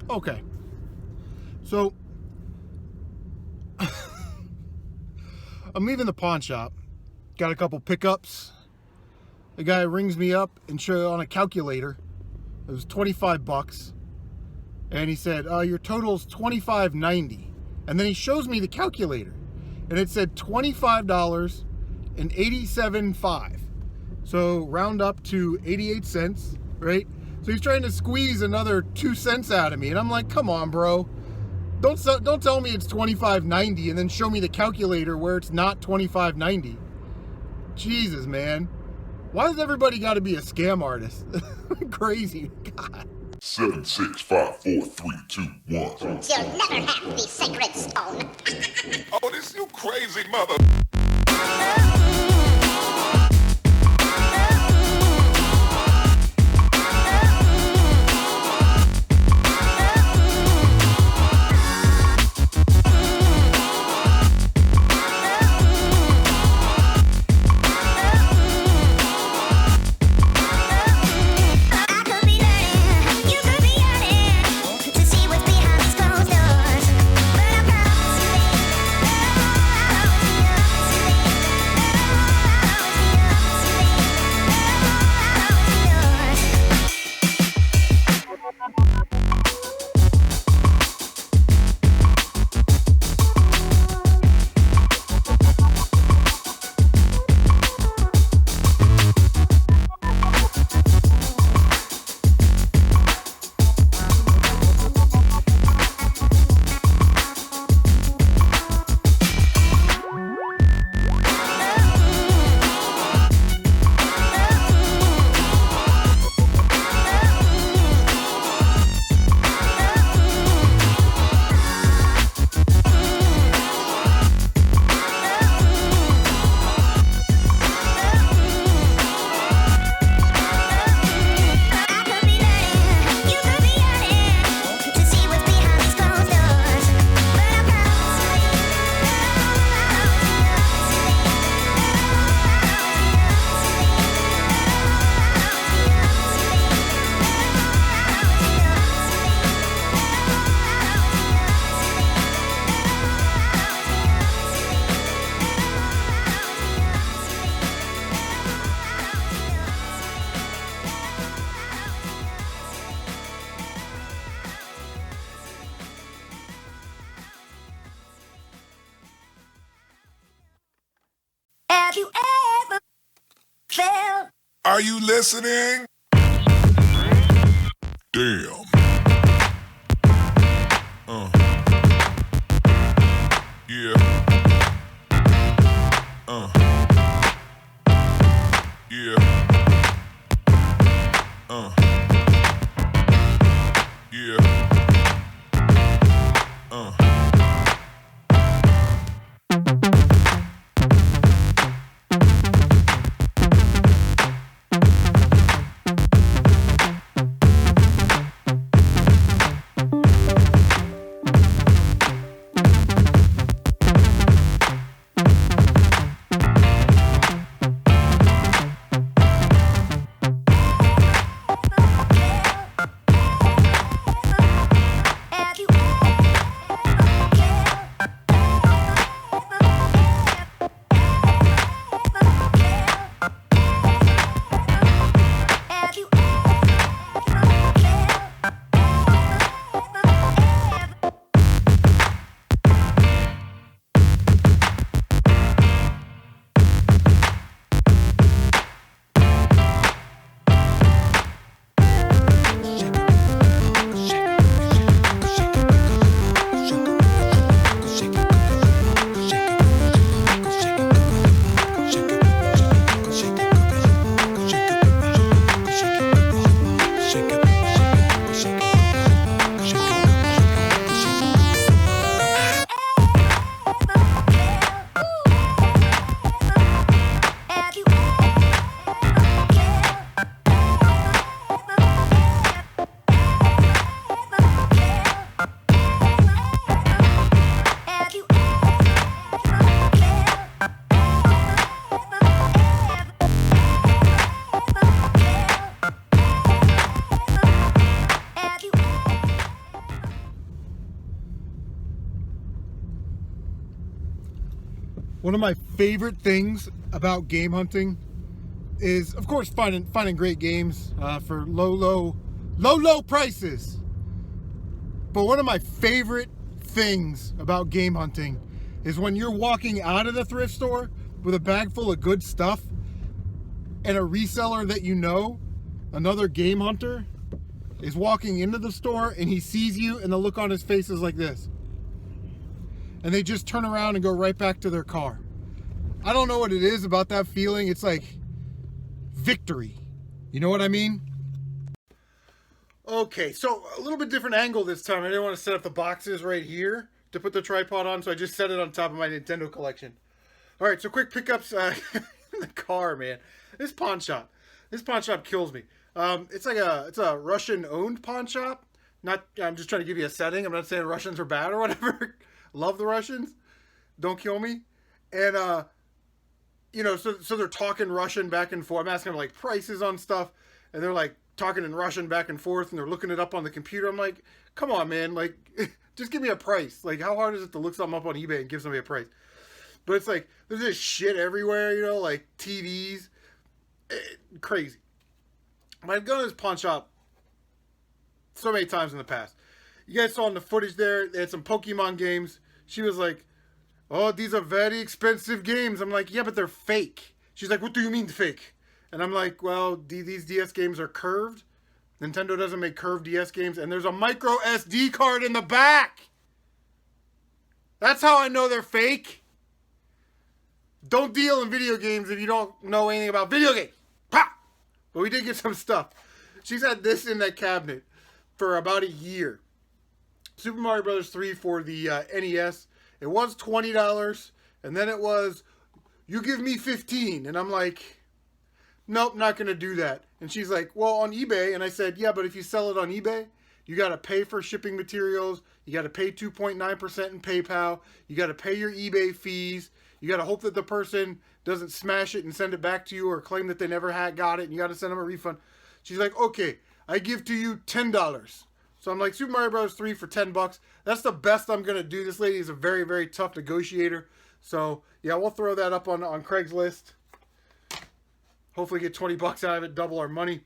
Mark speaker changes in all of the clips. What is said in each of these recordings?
Speaker 1: Okay. So, I'm leaving the pawn shop. Got a couple pickups. The guy rings me up and show on a calculator. It was $25. And he said, your total's $25.90. And then he shows me the calculator. And it said $25.87.5. So round up to 88 cents, right? So he's trying to squeeze another 2 cents out of me. And I'm like, come on, bro. Don't tell me it's $25.90 and then show me the calculator where it's not $25.90. Jesus, man. Why does everybody got to be a scam artist? Crazy. God.
Speaker 2: 7, 6, 5, 4, 3, 2, 1.
Speaker 3: You'll never have the sacred stone.
Speaker 2: Oh, this you crazy mother.
Speaker 4: Have you ever felt?
Speaker 2: Are you listening? Damn. Yeah. Yeah. Yeah.
Speaker 1: One of my favorite things about game hunting is, of course, finding great games for low prices. But one of my favorite things about game hunting is when you're walking out of the thrift store with a bag full of good stuff and a reseller that you know, another game hunter, is walking into the store and he sees you and the look on his face is like this. And they just turn around and go right back to their car. I don't know what it is about that feeling. It's like victory. You know what I mean? Okay, so a little bit different angle this time. I didn't want to set up the boxes right here to put the tripod on, so I just set it on top of my Nintendo collection. All right, so quick pickups in the car, man. This pawn shop kills me. It's a Russian-owned pawn shop. I'm just trying to give you a setting. I'm not saying Russians are bad or whatever. Love the Russians. Don't kill me. And so they're talking Russian back and forth. I'm asking them like prices on stuff, and they're like talking in Russian back and forth, and they're looking it up on the computer. I'm like, come on, man, like just give me a price. Like, how hard is it to look something up on eBay and give somebody a price? But it's like there's just shit everywhere, like TVs, crazy. I've gone to this pawn shop so many times in the past. You guys saw in the footage there, they had some Pokemon games. She was like, oh, these are very expensive games. I'm like, yeah, but they're fake. She's like, what do you mean fake? And I'm like, well, these DS games are curved. Nintendo doesn't make curved DS games. And there's a micro SD card in the back. That's how I know they're fake. Don't deal in video games if you don't know anything about video games. Ha! But we did get some stuff. She's had this in that cabinet for about a year. Super Mario Bros. 3 for the NES. It was $20, and then it was, you give me $15. And I'm like, nope, not going to do that. And she's like, well, on eBay. And I said, yeah, but if you sell it on eBay, you got to pay for shipping materials. You got to pay 2.9% in PayPal. You got to pay your eBay fees. You got to hope that the person doesn't smash it and send it back to you or claim that they never got it, and you got to send them a refund. She's like, okay, I give to you $10. So I'm like, Super Mario Bros. 3 for $10. That's the best I'm going to do. This lady is a very, very tough negotiator. So, yeah, we'll throw that up on Craigslist. Hopefully get $20 out of it, double our money.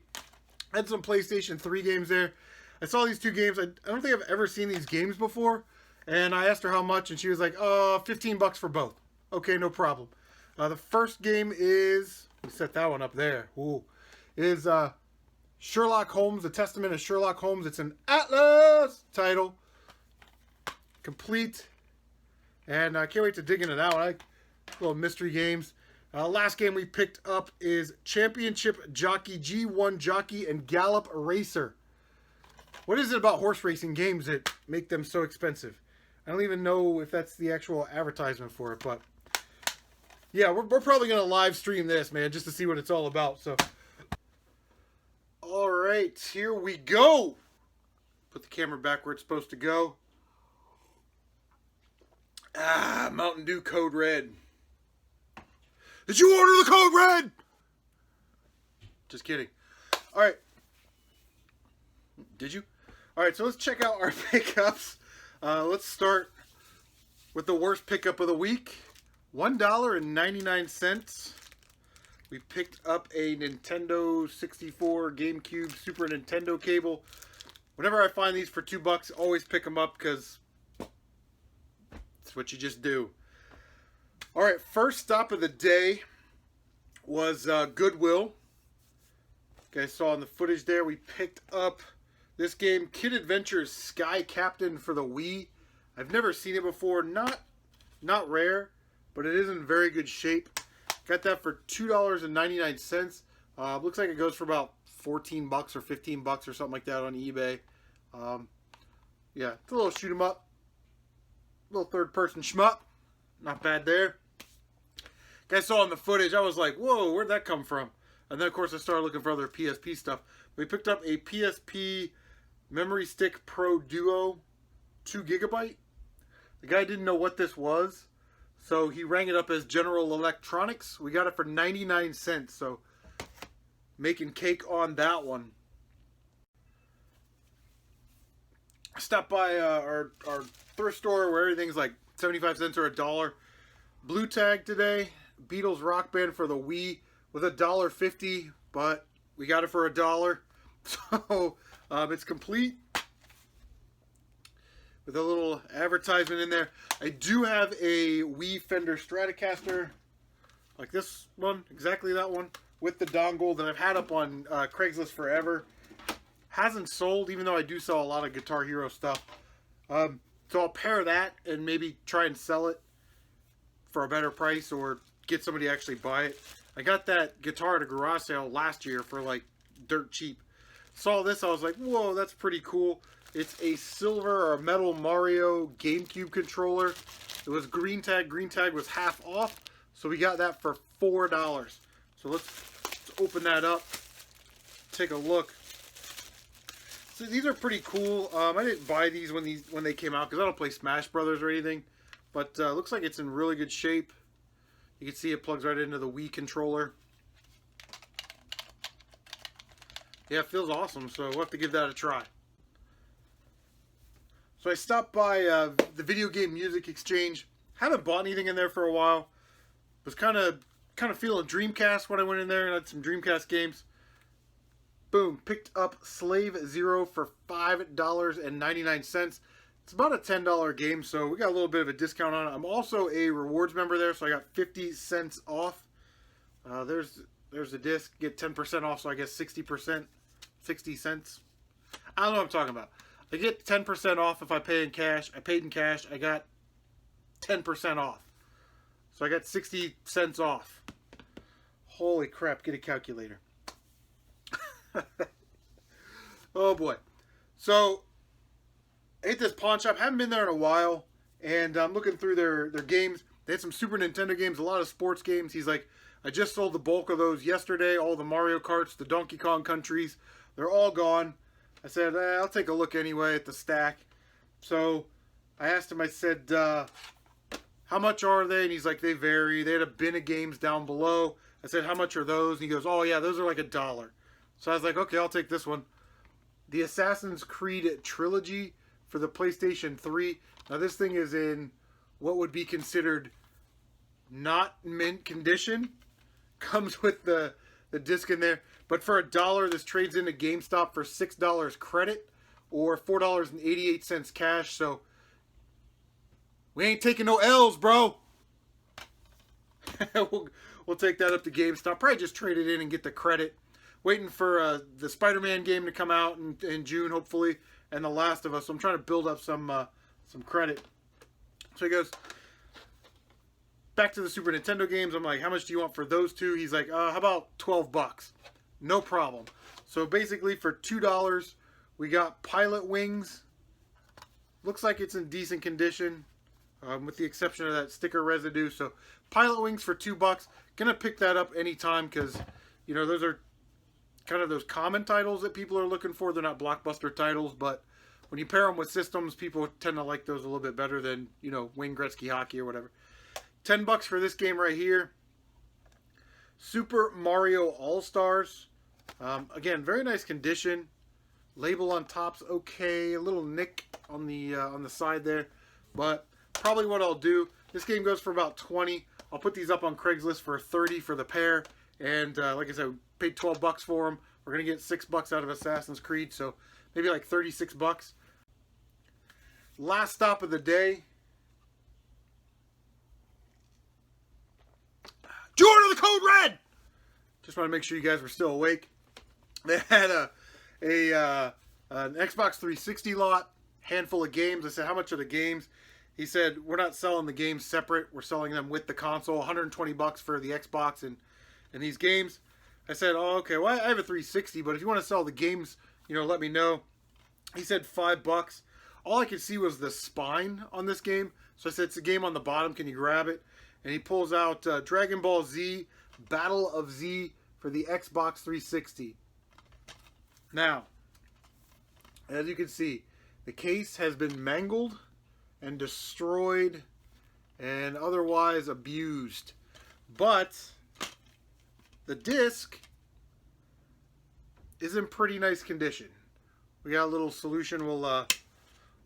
Speaker 1: I had some PlayStation 3 games there. I saw these two games. I don't think I've ever seen these games before. And I asked her how much, and she was like, $15 for both. Okay, no problem. The first game is, we set that one up there. Ooh, is Sherlock Holmes, The Testament of Sherlock Holmes. It's an Atlas title. Complete. And I can't wait to dig into that one. Little mystery games. Last game we picked up is Championship Jockey, G1 Jockey, and Gallop Racer. What is it about horse racing games that make them so expensive? I don't even know if that's the actual advertisement for it, but yeah, we're probably going to live stream this, man, just to see what it's all about. So, all right, here we go. Put the camera back where it's supposed to go. Mountain Dew Code Red. Did you order the Code Red? Just kidding. All right. Did you? All right, so let's check out our pickups. Let's start with the worst pickup of the week. $1.99. We picked up a Nintendo 64, GameCube, Super Nintendo cable. Whenever I find these for $2, always pick them up because it's what you just do. All right, first stop of the day was Goodwill. You guys saw in the footage there, we picked up this game, Kid Adventures Sky Captain for the Wii. I've never seen it before. Not rare, but it is in very good shape. Got that for $2.99. Looks like it goes for about $14 or $15 or something like that on eBay. Yeah, it's a little shoot 'em up. Little third-person shmup. Not bad there. Guys saw in the footage, I was like, whoa, where'd that come from? And then, of course, I started looking for other PSP stuff. We picked up a PSP Memory Stick Pro Duo 2 GB. The guy didn't know what this was, so he rang it up as General Electronics. We got it for 99 cents, so making cake on that one. I stopped by our thrift store where everything's like 75 cents or $1. Blue tag today. Beatles Rock Band for the Wii with $1.50, but we got it for $1. So it's complete with a little advertisement in there. I do have a Wii Fender Stratocaster, like this one, exactly that one, with the dongle that I've had up on Craigslist forever. Hasn't sold, even though I do sell a lot of Guitar Hero stuff. So I'll pair that and maybe try and sell it for a better price or get somebody to actually buy it. I got that guitar at a garage sale last year for like dirt cheap. Saw this, I was like, whoa, that's pretty cool. It's a silver or metal Mario GameCube controller. It was green tag. Green tag was half off. So we got that for $4. So let's open that up. Take a look. So these are pretty cool. I didn't buy these when they came out because I don't play Smash Brothers or anything. But looks like it's in really good shape. You can see it plugs right into the Wii controller. Yeah, it feels awesome. So we'll have to give that a try. So I stopped by the Video Game Music Exchange. Haven't bought anything in there for a while. Was kind of feeling Dreamcast when I went in there and had some Dreamcast games. Boom, picked up Slave Zero for $5.99. It's about a $10 game, so we got a little bit of a discount on it. I'm also a rewards member there, so I got 50 cents off. There's the disc. Get 10% off, so I guess 60%, 60 cents. I don't know what I'm talking about. I get 10% off if I pay in cash. I paid in cash. I got 10% off. So I got 60 cents off. Holy crap, get a calculator. Oh boy. So I hit this pawn shop. Haven't been there in a while. And I'm looking through their games. They had some Super Nintendo games, a lot of sports games. He's like, I just sold the bulk of those yesterday. All the Mario Karts, the Donkey Kong Countries. They're all gone. I said, I'll take a look anyway at the stack. So I asked him, I said, how much are they? And he's like, they vary. They had a bin of games down below. I said, how much are those? And he goes, oh yeah, those are like $1. So I was like, okay, I'll take this one. The Assassin's Creed Trilogy for the PlayStation 3. Now this thing is in what would be considered not mint condition. Comes with the disc in there. But for $1, this trades into GameStop for $6 credit or $4.88 cash. So we ain't taking no L's, bro. we'll take that up to GameStop. Probably just trade it in and get the credit. Waiting for the Spider-Man game to come out in June, hopefully, and The Last of Us. So I'm trying to build up some credit. So he goes back to the Super Nintendo games. I'm like, how much do you want for those two? He's like, how about $12? No problem. So basically for $2, we got Pilot Wings. Looks like it's in decent condition, with the exception of that sticker residue. So Pilot Wings for $2. Gonna pick that up anytime because, you know, those are kind of those common titles that people are looking for. They're not blockbuster titles, but when you pair them with systems, people tend to like those a little bit better than, you know, Wayne Gretzky hockey or whatever. $10 for this game right here. Super Mario All-Stars. Again, very nice condition. Label on top's okay. A little nick on the side there, but probably what I'll do. This game goes for about $20. I'll put these up on Craigslist for $30 for the pair. And like I said, paid $12 for them. We're gonna get $6 out of Assassin's Creed, so maybe like $36. Last stop of the day. Jordan of the Code Red. Just want to make sure you guys were still awake. They had an Xbox 360 lot, handful of games. I said, how much are the games? He said, we're not selling the games separate. We're selling them with the console. $120 for the Xbox and these games. I said, oh, okay, well, I have a 360, but if you want to sell the games, you know, let me know. He said $5. All I could see was the spine on this game. So I said, it's a game on the bottom. Can you grab it? And he pulls out Dragon Ball Z, Battle of Z for the Xbox 360. Now, as you can see, the case has been mangled and destroyed and otherwise abused. But the disc is in pretty nice condition. We got a little solution. We'll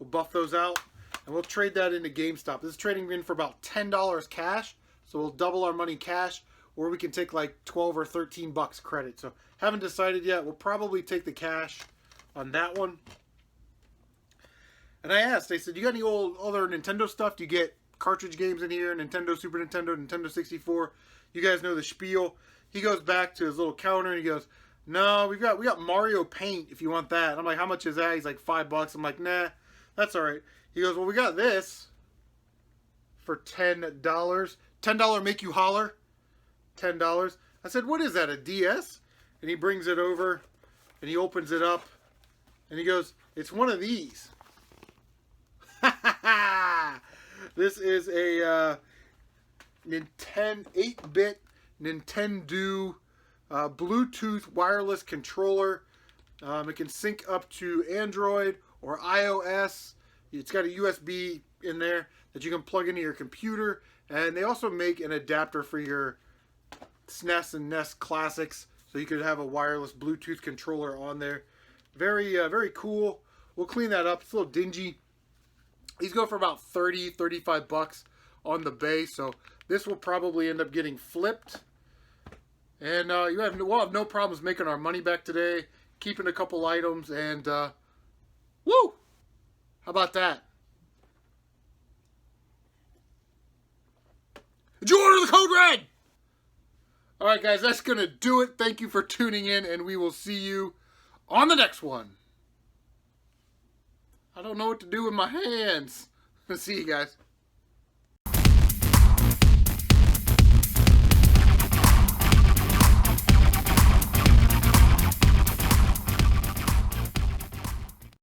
Speaker 1: buff those out and we'll trade that into GameStop. This is trading in for about $10 cash. So we'll double our money cash, or we can take like 12 or 13 bucks credit. So haven't decided yet. We'll probably take the cash on that one. And I asked, they said, you got any old other Nintendo stuff? Do you get cartridge games in here? Nintendo, Super Nintendo, Nintendo 64. You guys know the spiel. He goes back to his little counter and he goes, no, we got Mario Paint if you want that. And I'm like, how much is that? He's like, $5. I'm like, nah, that's all right. He goes, well, we got this for $10. $10 make you holler. $10. I said, what is that, a DS? And he brings it over and he opens it up and he goes, it's one of these. This is a 8-bit Nintendo Bluetooth wireless controller. It can sync up to Android or iOS. It's got a USB in there that you can plug into your computer. And they also make an adapter for your SNES and NES classics. So you could have a wireless Bluetooth controller on there. Very cool. We'll clean that up. It's a little dingy. These go for about 30, 35 bucks on the bay. So this will probably end up getting flipped. And we'll have no problems making our money back today. Keeping a couple items. And woo! How about that? Did you order the code red? Alright guys, that's going to do it. Thank you for tuning in. And we will see you on the next one. I don't know what to do with my hands. See you guys.